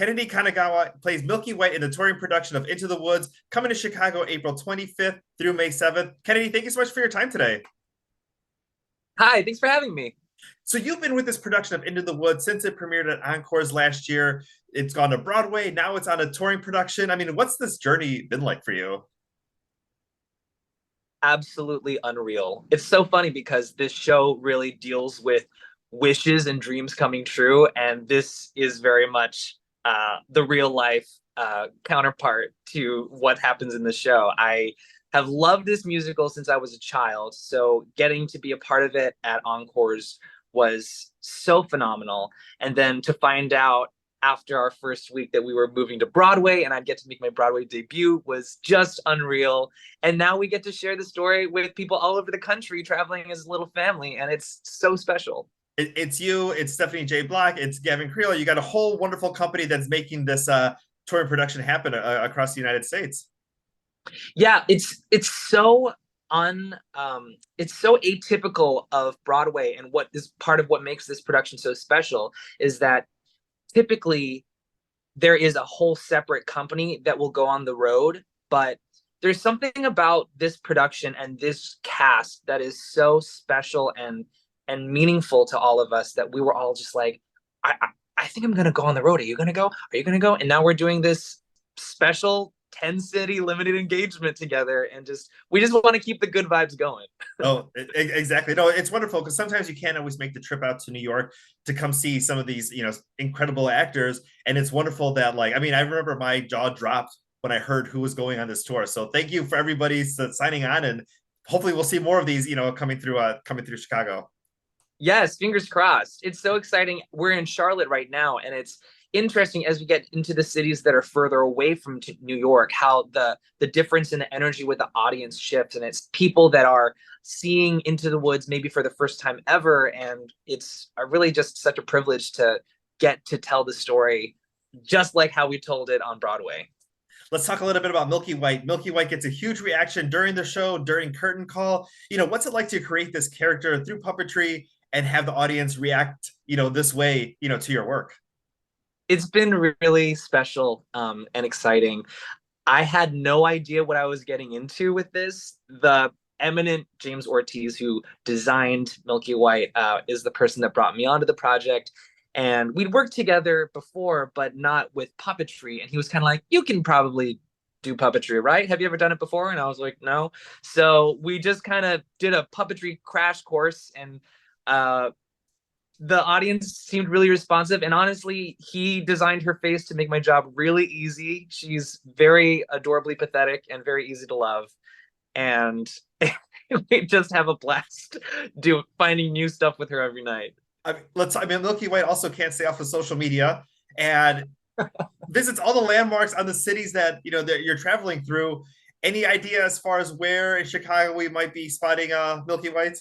Kennedy Kanagawa plays Milky White in the touring production of Into the Woods, coming to Chicago April 25th through May 7th. Kennedy, thank you so much for your time today. Hi, thanks for having me. So you've been with this production of Into the Woods since it premiered at Encores last year. It's gone to Broadway. Now it's on a touring production. I mean, what's this journey been like for you? Absolutely unreal. It's so funny because this show really deals with wishes and dreams coming true, and this is very much the real life counterpart to what happens in the show. I have loved this musical since I was a child, so getting to be a part of it at Encores was so phenomenal. And then to find out after our first week that we were moving to Broadway and I'd get to make my Broadway debut was just unreal. And now we get to share the story with people all over the country traveling as a little family, and it's so special. It's you, it's Stephanie J. Block, it's Gavin Creel. You got a whole wonderful company that's making this touring production happen across the United States. Yeah, it's so it's so atypical of Broadway, and what is part of what makes this production so special is that typically there is a whole separate company that will go on the road, but there's something about this production and this cast that is so special and meaningful to all of us that we were all just like, I think I'm gonna go on the road. Are you gonna go? Are you gonna go? And now we're doing this special 10 city limited engagement together, and just we just want to keep the good vibes going. Oh, exactly. No, it's wonderful because sometimes you can't always make the trip out to New York to come see some of these, incredible actors. And it's wonderful that, like, I mean, I remember my jaw dropped when I heard who was going on this tour. So thank you for everybody signing on, and hopefully we'll see more of these, coming through Chicago. Yes, fingers crossed. It's so exciting. We're in Charlotte right now, and it's interesting as we get into the cities that are further away from New York, how the difference in the energy with the audience shifts, and it's people that are seeing Into the Woods maybe for the first time ever, and it's really just such a privilege to get to tell the story just like how we told it on Broadway. Let's talk a little bit about Milky White. Milky White gets a huge reaction during the show, during curtain call. What's it like to create this character through puppetry and have the audience react, this way, to your work? It's been really special and exciting. I had no idea what I was getting into with this. The eminent James Ortiz, who designed Milky White, is the person that brought me onto the project. And we'd worked together before, but not with puppetry. And he was kind of like, you can probably do puppetry, right? Have you ever done it before? And I was like, no. So we just kind of did a puppetry crash course, and uh, the audience seemed really responsive. And honestly, he designed her face to make my job really easy. She's very adorably pathetic and very easy to love. And we just have a blast finding new stuff with her every night. I mean, Milky White also can't stay off of social media and visits all the landmarks on the cities that that you're traveling through. Any idea as far as where in Chicago we might be spotting Milky White?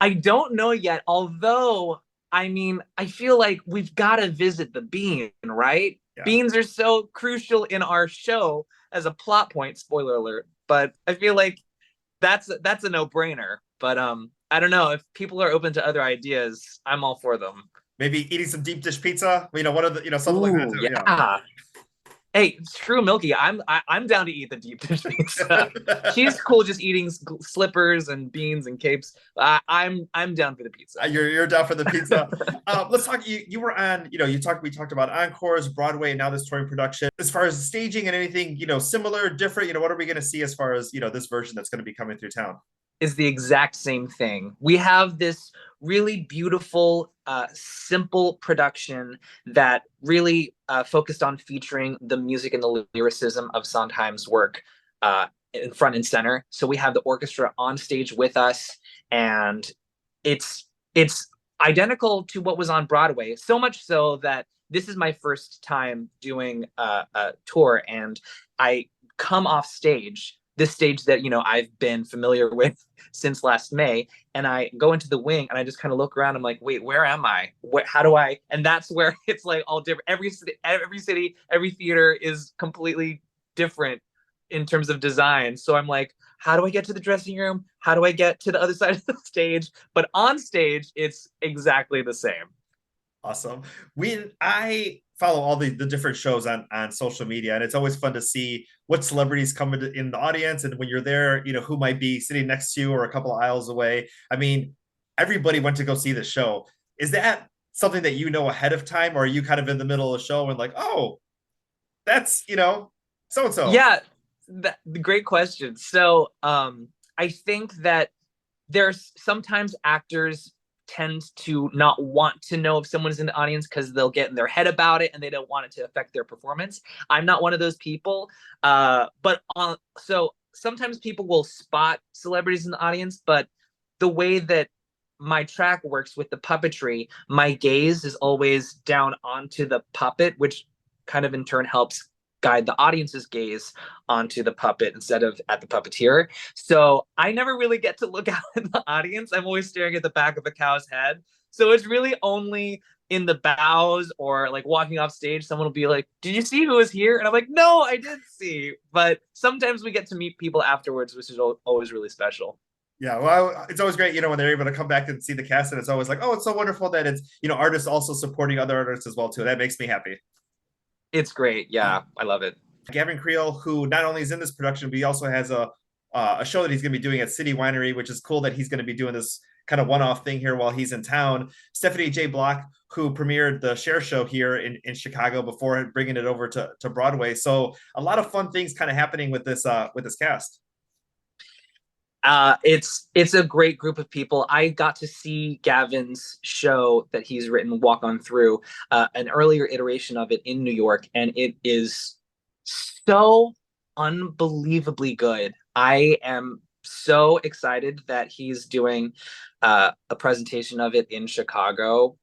I don't know yet, although I mean, I feel like we've got to visit the bean, right? Yeah. Beans are so crucial in our show as a plot point, spoiler alert, but I feel like that's a no-brainer. But I don't know if people are open to other ideas. I'm all for them. Maybe eating some deep dish pizza. One of the something like that Ooh, too. Yeah. yeah. Hey, it's true, Milky. I'm down to eat the deep dish pizza. She's cool just eating slippers and beans and capes. I'm down for the pizza. You're down for the pizza. Let's talk. You were on. We talked about Encores, Broadway, and now this touring production. As far as staging and anything, similar, different. What are we going to see as far as this version that's going to be coming through town? Is the exact same thing. We have this really beautiful, simple production that really focused on featuring the music and the lyricism of Sondheim's work in front and center. So we have the orchestra on stage with us, and it's identical to what was on Broadway. So much so that this is my first time doing a tour, and I come off stage, this stage that I've been familiar with since last May, and I go into the wing and I just kind of look around. I'm like, wait, where am I? How do I? And that's where it's like all different. Every city, every theater is completely different in terms of design. So I'm like, how do I get to the dressing room? How do I get to the other side of the stage? But on stage, it's exactly the same. Awesome. When I follow all the different shows on social media, and it's always fun to see what celebrities come in the audience, and when you're there, who might be sitting next to you or a couple of aisles away. I mean, everybody went to go see the show. Is that something that ahead of time, or are you kind of in the middle of the show and like, oh, that's so and so? Yeah, great question. So I think that there's sometimes actors tend to not want to know if someone's in the audience because they'll get in their head about it and they don't want it to affect their performance. I'm not one of those people. So sometimes people will spot celebrities in the audience, but the way that my track works with the puppetry, my gaze is always down onto the puppet, which kind of in turn helps guide the audience's gaze onto the puppet instead of at the puppeteer. So I never really get to look out in the audience. I'm always staring at the back of a cow's head. So it's really only in the bows or like walking off stage, someone will be like, "Did you see who was here?" And I'm like, "No, I did see." But sometimes we get to meet people afterwards, which is always really special. Yeah, well, it's always great, when they're able to come back and see the cast, and it's always like, oh, it's so wonderful that it's, artists also supporting other artists as well too. That makes me happy. It's great. Yeah, I love it. Gavin Creel, who not only is in this production, but he also has a show that he's going to be doing at City Winery, which is cool that he's going to be doing this kind of one-off thing here while he's in town. Stephanie J. Block, who premiered the Share Show here in Chicago before bringing it over to Broadway. So a lot of fun things kind of happening with this cast. It's a great group of people. I got to see Gavin's show that he's written, Walk On Through, an earlier iteration of it in New York, and it is so unbelievably good. I am so excited that he's doing a presentation of it in Chicago.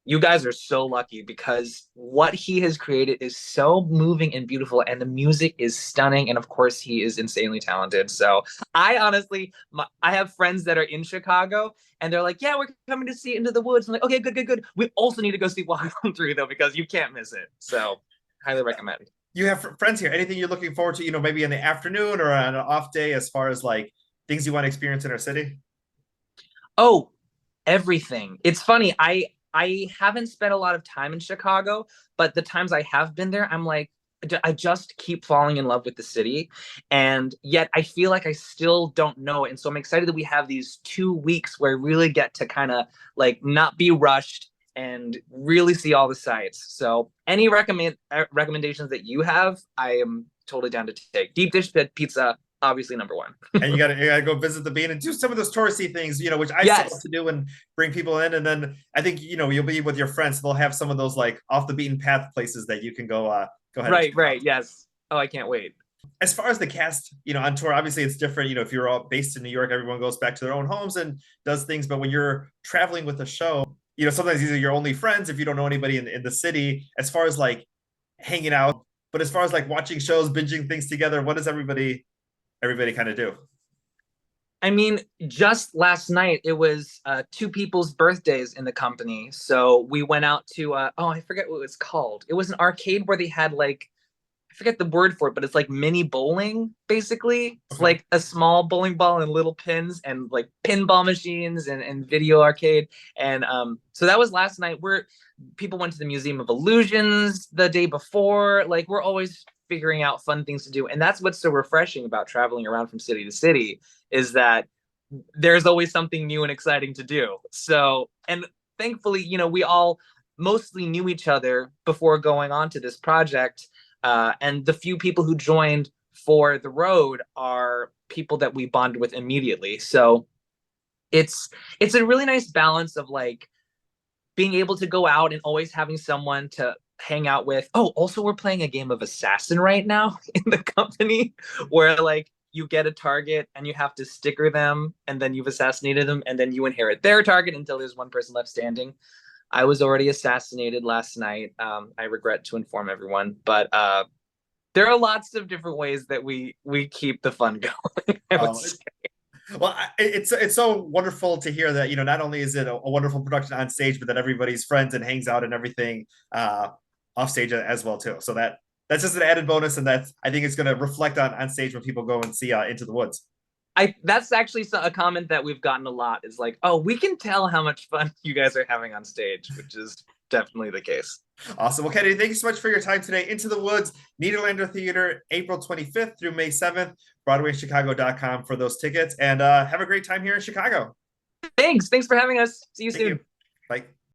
You guys are so lucky because what he has created is so moving and beautiful, and the music is stunning. And of course, he is insanely talented. So I honestly, I have friends that are in Chicago, and they're like, "Yeah, we're coming to see Into the Woods." I'm like, "Okay, good, good, good." We also need to go see Walk On Through though, because you can't miss it. So highly recommend. You have friends here. Anything you're looking forward to? Maybe in the afternoon or on an off day, as far as like things you want to experience in our city. Oh, everything. It's funny. I haven't spent a lot of time in Chicago, but the times I have been there, I'm like, I just keep falling in love with the city. And yet I feel like I still don't know it. And so I'm excited that we have these 2 weeks where I really get to kind of like not be rushed and really see all the sites. So any recommendations that you have, I am totally down to take. Deep dish pizza, obviously number one. And you gotta go visit the bean and do some of those touristy things, which I still love Yes. to do and bring people in. And then I think you'll be with your friends, so they'll have some of those like off the beaten path places that you can go ahead and Right, check out. right. Yes. Oh, I can't wait. As far as the cast, on tour, obviously it's different. If you're all based in New York, everyone goes back to their own homes and does things. But when you're traveling with a show, sometimes these are your only friends if you don't know anybody in the city. As far as like hanging out, but as far as like watching shows, binging things together, what does everybody kind of do? I mean, just last night it was two people's birthdays in the company, so we went out to oh, I forget what it was called. It was an arcade where they had like I forget the word for it, but it's like mini bowling basically. It's Okay. like a small bowling ball and little pins and like pinball machines and video arcade. And so that was last night. We're people went to the Museum of Illusions the day before. Like we're always figuring out fun things to do, and that's what's so refreshing about traveling around from city to city is that there's always something new and exciting to do. So, and thankfully, we all mostly knew each other before going on to this project. And the few people who joined for the road are people that we bonded with immediately. So it's a really nice balance of like being able to go out and always having someone to hang out with. Oh, also we're playing a game of assassin right now in the company where like you get a target and you have to sticker them and then you've assassinated them and then you inherit their target until there's one person left standing. I was already assassinated last night. I regret to inform everyone, but there are lots of different ways that we keep the fun going. I would Oh, say. well, it's so wonderful to hear that not only is it a wonderful production on stage, but that everybody's friends and hangs out and everything off stage as well too. So that's just an added bonus, and that's I think it's going to reflect on stage when people go and see Into the Woods. That's actually a comment that we've gotten a lot is like, oh, we can tell how much fun you guys are having on stage, which is definitely the case. Awesome. Well, Kennedy, thank you so much for your time today. Into the Woods, Nederlander Theater, April 25th through May 7th, BroadwayChicago.com for those tickets. And have a great time here in Chicago. Thanks for having us. See you Thank soon. you. Bye.